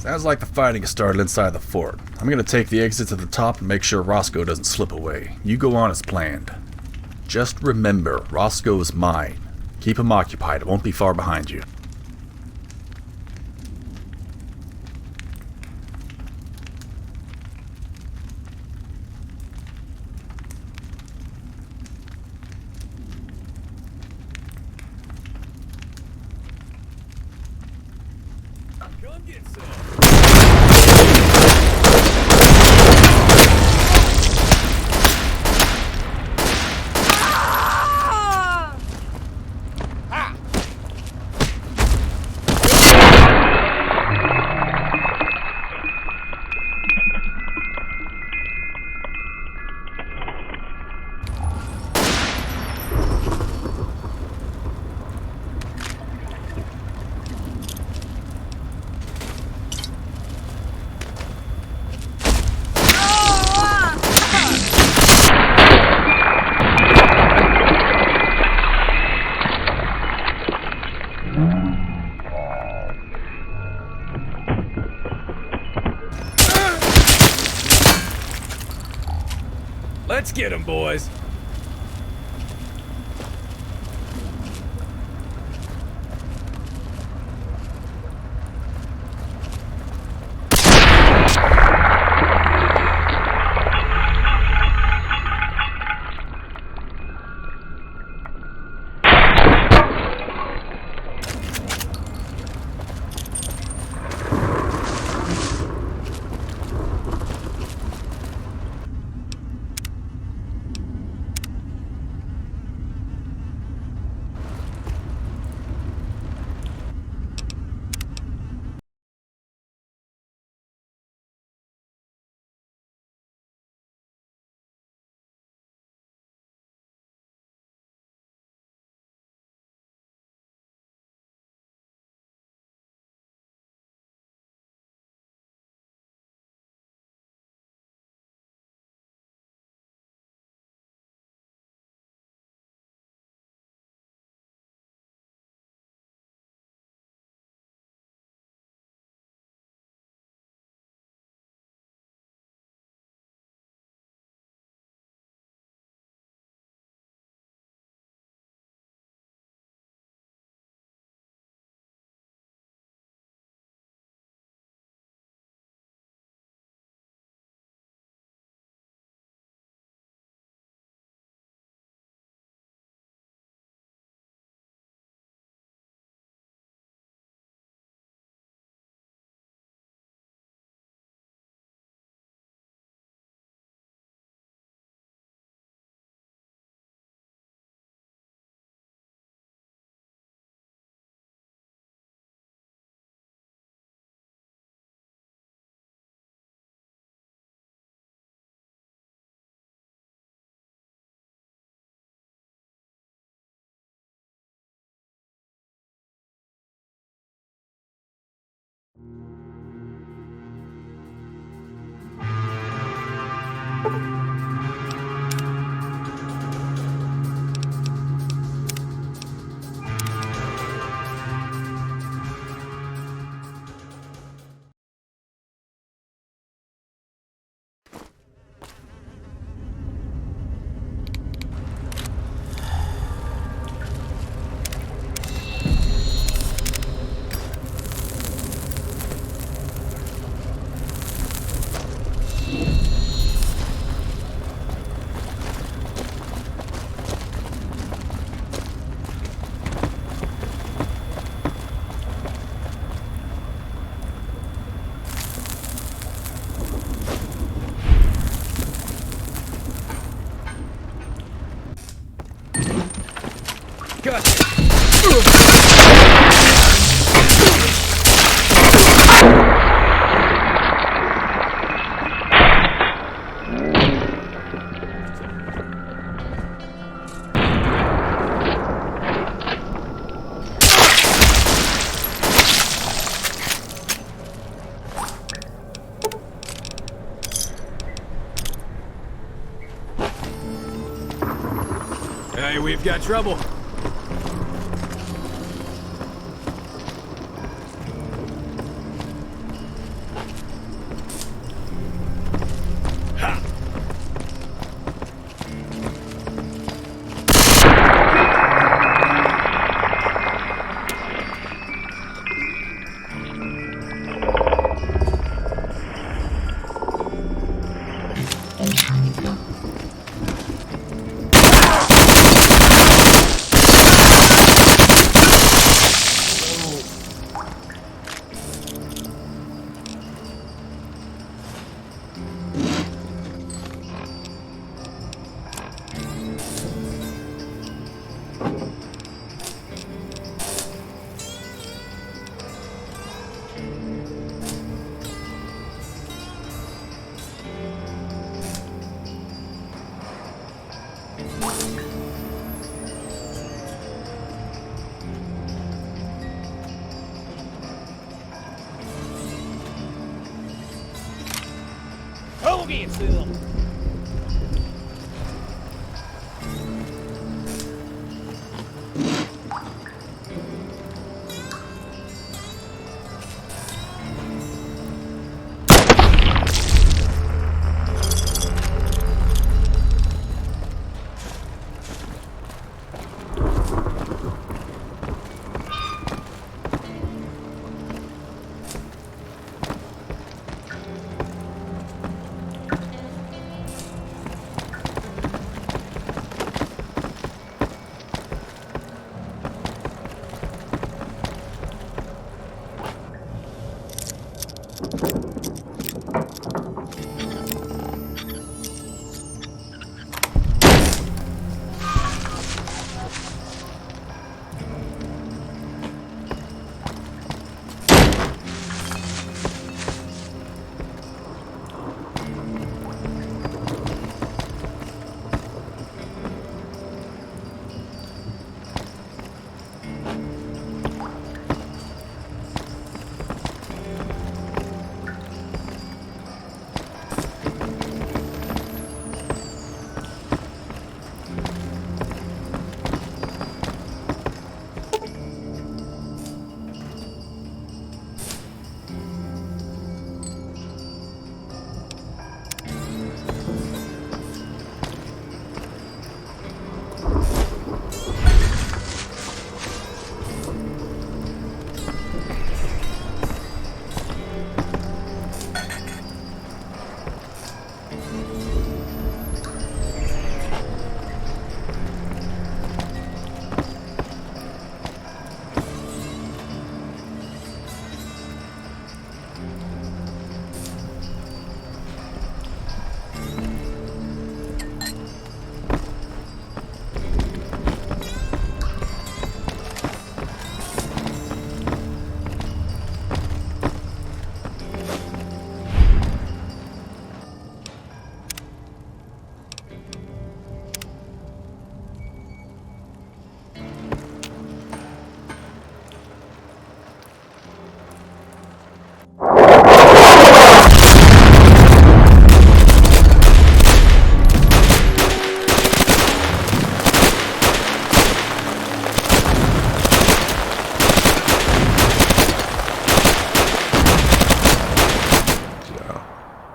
Sounds like the fighting has started inside the fort. I'm gonna take the exit to the top and make sure Roscoe doesn't slip away. You go on as planned. Just remember, Roscoe is mine. Keep him occupied, it won't be far behind you. Come get some. Let's get him, boys. Gotcha. Hey, we've got trouble.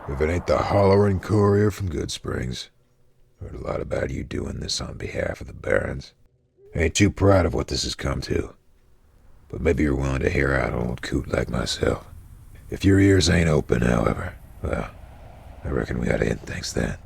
If it ain't the hollering courier from Good Springs. Heard a lot about you doing this on behalf of the Barons. Ain't too proud of what this has come to. But maybe you're willing to hear out an old coot like myself. If your ears ain't open, however, well, I reckon we gotta end things then.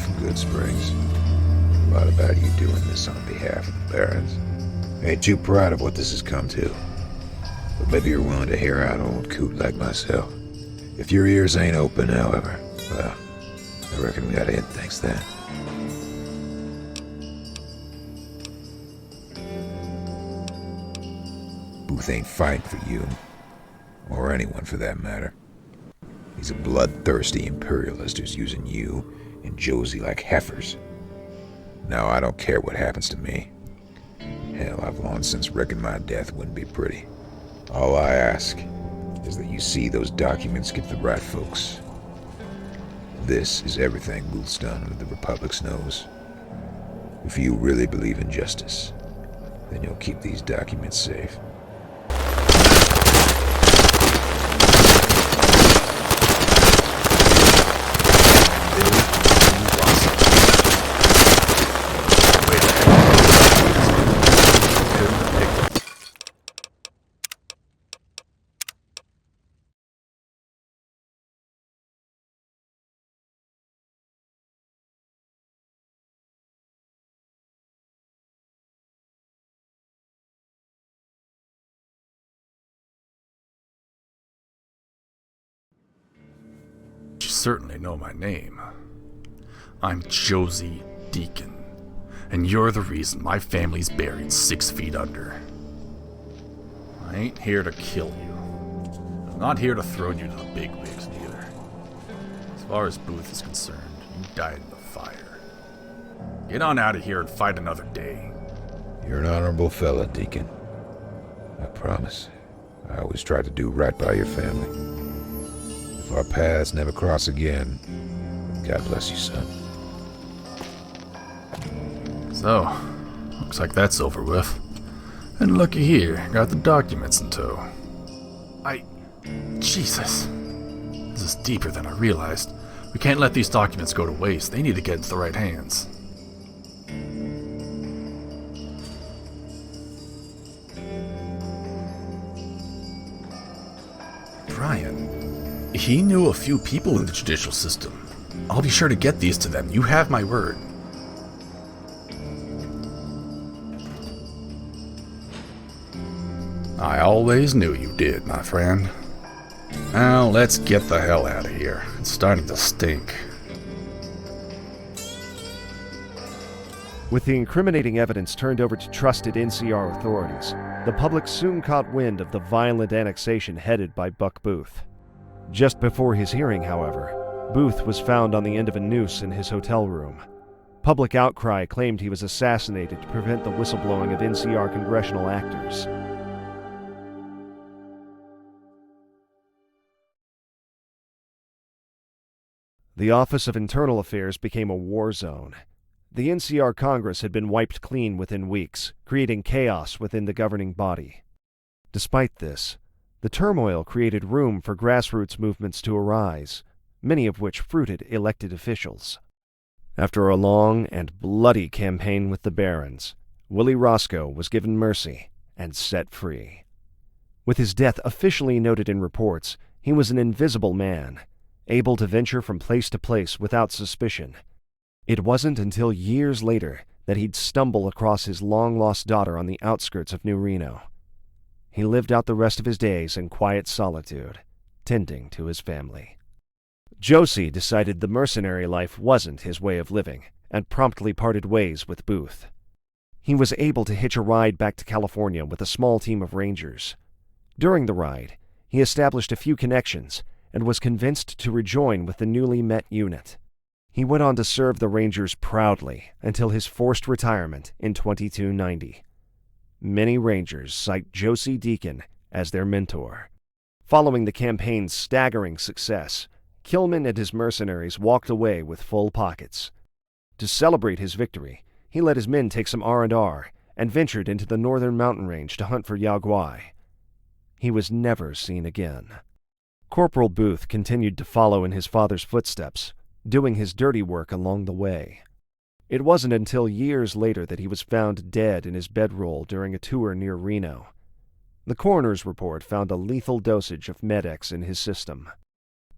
from Good Springs. A lot about you doing this on behalf of the Barons. Ain't too proud of what this has come to. But maybe you're willing to hear out an old coot like myself. If your ears ain't open, however, well, I reckon we gotta end things then. Booth ain't fighting for you, or anyone for that matter. He's a bloodthirsty imperialist who's using you and Josie like heifers. Now, I don't care what happens to me. Hell, I've long since reckoned my death wouldn't be pretty. All I ask is that you see those documents get to the right folks. This is everything Booth's done under the Republic's nose. If you really believe in justice, then you'll keep these documents safe. You certainly know my name. I'm Josie Deacon, and you're the reason my family's buried 6 feet under. I ain't here to kill you. I'm not here to throw you to the bigwigs, neither. As far as Booth is concerned, you died in the fire. Get on out of here and fight another day. You're an honorable fella, Deacon. I promise. I always try to do right by your family. If our paths never cross again, God bless you, son. So, looks like that's over with. And looky here, got the documents in tow. Jesus. This is deeper than I realized. We can't let these documents go to waste. They need to get into the right hands. Brian. He knew a few people in the judicial system. I'll be sure to get these to them. You have my word. I always knew you did, my friend. Now, let's get the hell out of here. It's starting to stink. With the incriminating evidence turned over to trusted NCR authorities, the public soon caught wind of the violent annexation headed by Buck Booth. Just before his hearing, however, Booth was found on the end of a noose in his hotel room. Public outcry claimed he was assassinated to prevent the whistleblowing of NCR congressional actors. The Office of Internal Affairs became a war zone. The NCR Congress had been wiped clean within weeks, creating chaos within the governing body. Despite this, the turmoil created room for grassroots movements to arise, many of which fruited elected officials. After a long and bloody campaign with the Barons, Willie Roscoe was given mercy and set free. With his death officially noted in reports, he was an invisible man, able to venture from place to place without suspicion. It wasn't until years later that he'd stumble across his long-lost daughter on the outskirts of New Reno. He lived out the rest of his days in quiet solitude, tending to his family. Josie decided the mercenary life wasn't his way of living, and promptly parted ways with Booth. He was able to hitch a ride back to California with a small team of Rangers. During the ride, he established a few connections and was convinced to rejoin with the newly met unit. He went on to serve the Rangers proudly until his forced retirement in 2290. Many Rangers cite Josie Deacon as their mentor. Following the campaign's staggering success, Kilman and his mercenaries walked away with full pockets. To celebrate his victory, he let his men take some R&R and ventured into the northern mountain range to hunt for Yaguai. He was never seen again. Corporal Booth continued to follow in his father's footsteps, doing his dirty work along the way. It wasn't until years later that he was found dead in his bedroll during a tour near Reno. The coroner's report found a lethal dosage of Med-X in his system.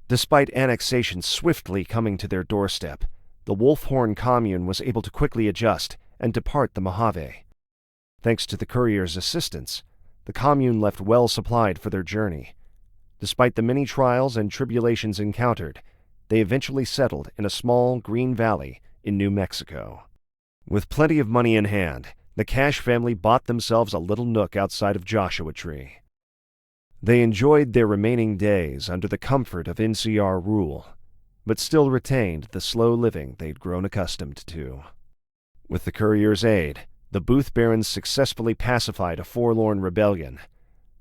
Despite annexation swiftly coming to their doorstep, the Wolfhorn commune was able to quickly adjust and depart the Mojave. Thanks to the courier's assistance, the commune left well supplied for their journey. Despite the many trials and tribulations encountered, they eventually settled in a small green valley in New Mexico. With plenty of money in hand, the Cash family bought themselves a little nook outside of Joshua Tree. They enjoyed their remaining days under the comfort of NCR rule, but still retained the slow living they'd grown accustomed to. With the courier's aid, the Booth Barons successfully pacified a forlorn rebellion,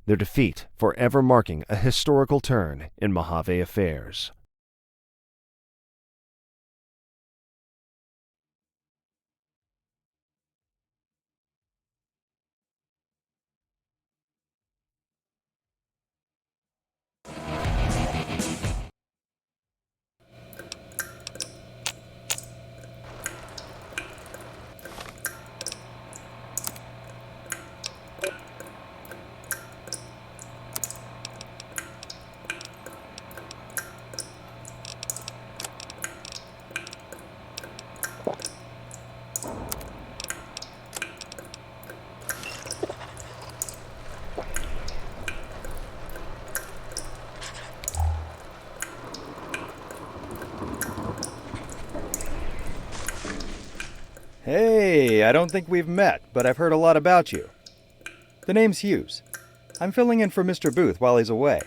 their defeat forever marking a historical turn in Mojave affairs. Hey, I don't think we've met, but I've heard a lot about you. The name's Hughes. I'm filling in for Mr. Booth while he's away.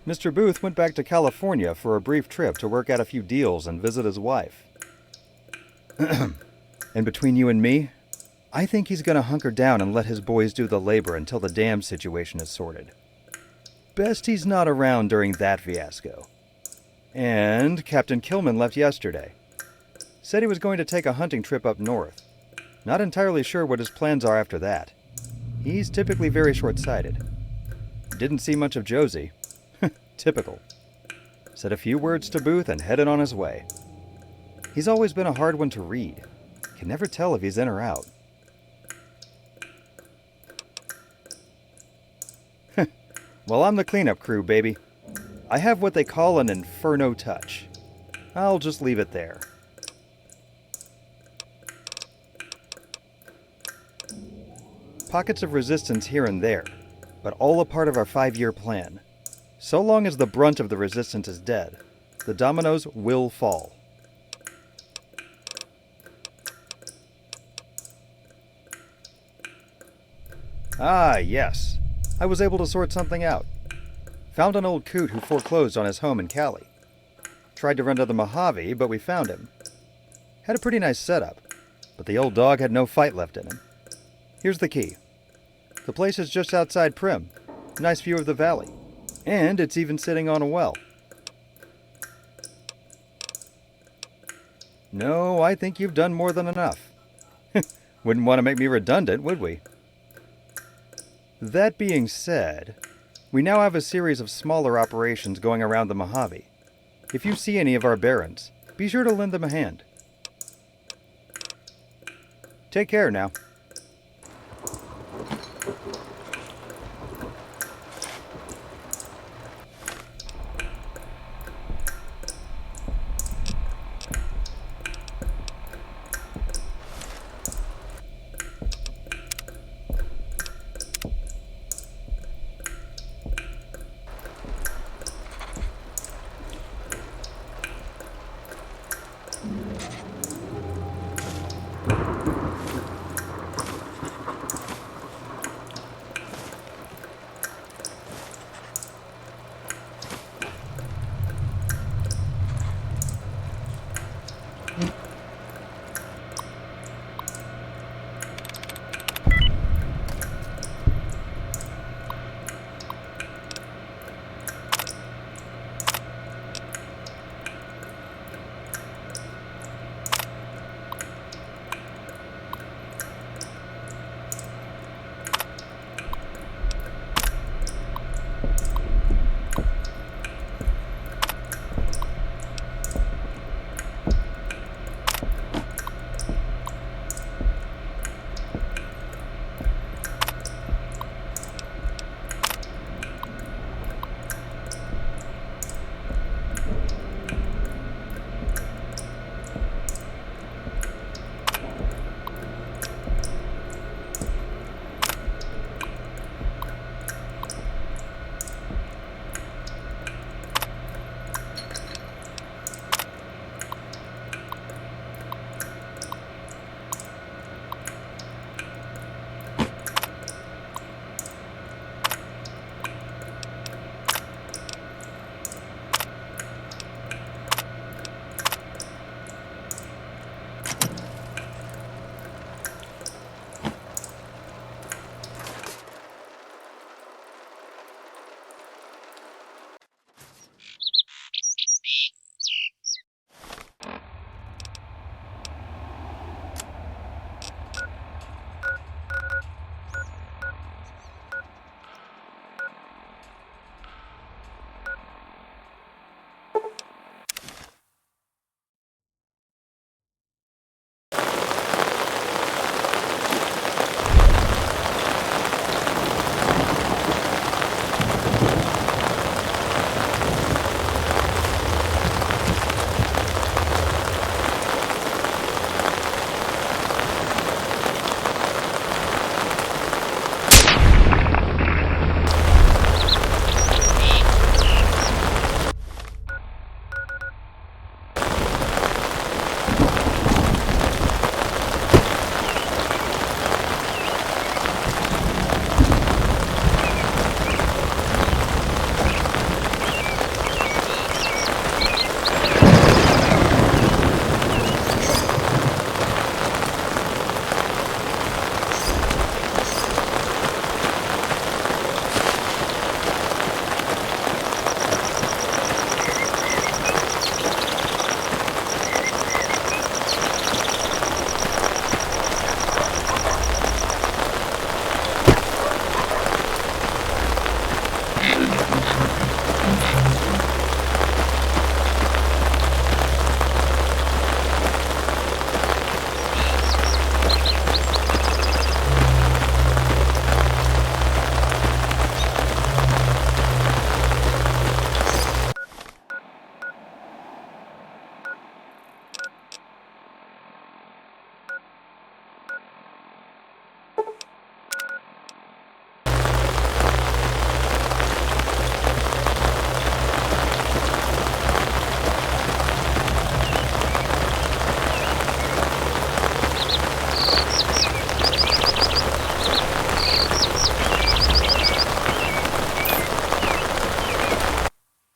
Mr. Booth went back to California for a brief trip to work out a few deals and visit his wife. And between you and me, I think he's going to hunker down and let his boys do the labor until the dam situation is sorted. Best he's not around during that fiasco. And Captain Killman left yesterday. Said he was going to take a hunting trip up north. Not entirely sure what his plans are after that. He's typically very short-sighted. Didn't see much of Josie. Typical. Said a few words to Booth and headed on his way. He's always been a hard one to read. Can never tell if he's in or out. Well, I'm the cleanup crew, baby. I have what they call an inferno touch. I'll just leave it there. Pockets of resistance here and there, but all a part of our 5-year plan. So long as the brunt of the resistance is dead, the dominoes will fall. Ah, yes. I was able to sort something out. Found an old coot who foreclosed on his home in Cali. Tried to run to the Mojave, but we found him. Had a pretty nice setup, but the old dog had no fight left in him. Here's the key. The place is just outside Prim. Nice view of the valley. And it's even sitting on a well. No, I think you've done more than enough. Wouldn't want to make me redundant, would we? That being said, we now have a series of smaller operations going around the Mojave. If you see any of our barons, be sure to lend them a hand. Take care now.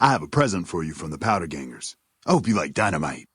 I have a present for you from the Powder Gangers. I hope you like dynamite.